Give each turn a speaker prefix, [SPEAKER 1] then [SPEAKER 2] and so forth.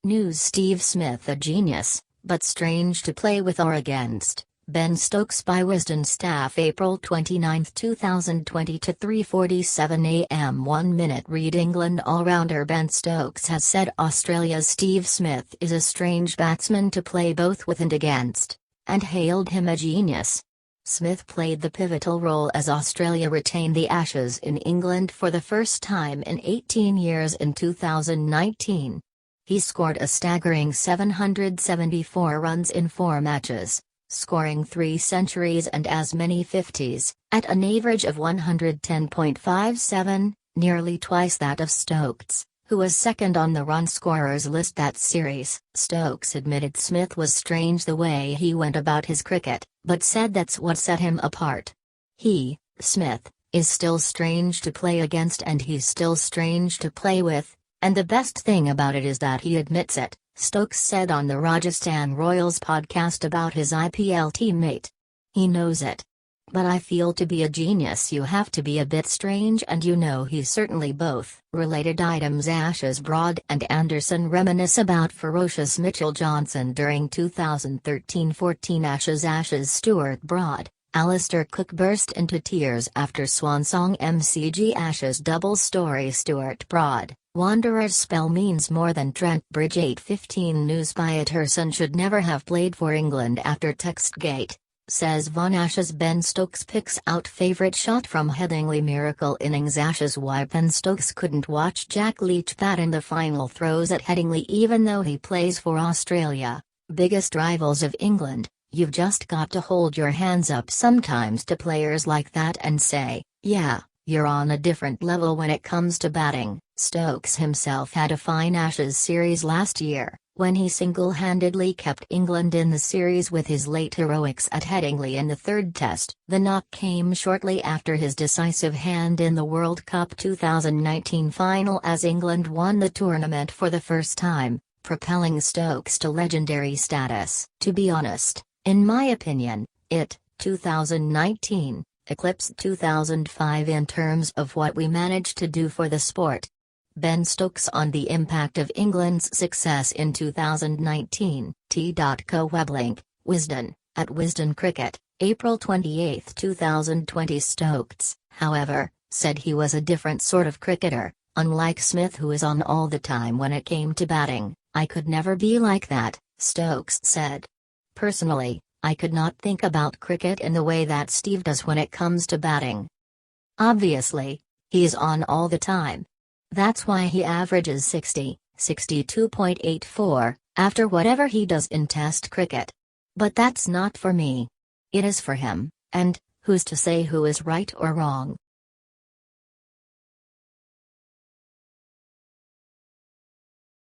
[SPEAKER 1] News: Steve Smith a genius, but strange to play with or against. Ben Stokes by Wisden staff April 29, 2020 to 3:47 a.m. 1 minute read. England all-rounder Ben Stokes has said Australia's Steve Smith is a strange batsman to play both with and against, and hailed him a genius. Smith played the pivotal role as Australia retained the Ashes in England for the first time in 18 years in 2019. He scored a staggering 774 runs in 4 matches, scoring 3 centuries and as many 50s, at an average of 110.57, nearly twice that of Stokes, who was second on the run scorers list that series. Stokes admitted Smith was strange the way he went about his cricket, but said that's what set him apart. He, Smith, is still strange to play against and he's still strange to play with. And the best thing about it is that he admits it, Stokes said on the Rajasthan Royals podcast about his IPL teammate. He knows it. But I feel to be a genius you have to be a bit strange, and he's certainly both. Related items: Ashes Broad and Anderson reminisce about ferocious Mitchell Johnson during 2013-14 Ashes. Stuart Broad, Alistair Cook burst into tears after swan song. MCG Ashes double story. Stuart Broad, Wanderers spell means more than Trent Bridge. 8:15 News: Patterson should never have played for England after Textgate, says Von Ashes. Ben Stokes picks out favourite shot from Headingley miracle innings. Ashes: why Ben Stokes couldn't watch Jack Leach bat in the final throws at Headingley even though he plays for Australia, biggest rivals of England. You've just got to hold your hands up sometimes to players like that and say, yeah, you're on a different level when it comes to batting. Stokes himself had a fine Ashes series last year, when he single-handedly kept England in the series with his late heroics at Headingley in the third test. The knock came shortly after his decisive hand in the World Cup 2019 final as England won the tournament for the first time, propelling Stokes to legendary status. To be honest, in my opinion, 2019, eclipsed 2005 in terms of what we managed to do for the sport. Ben Stokes on the impact of England's success in 2019. T.co weblink, Wisden, at Wisden Cricket, April 28, 2020. Stokes, however, said he was a different sort of cricketer, unlike Smith who is on all the time when it came to batting. I could never be like that, Stokes said. Personally, I could not think about cricket in the way that Steve does when it comes to batting. Obviously, he's on all the time. That's why he averages 60, 62.84, after whatever he does in Test cricket. But that's not for me. It is for him, and who's to say who is right or wrong?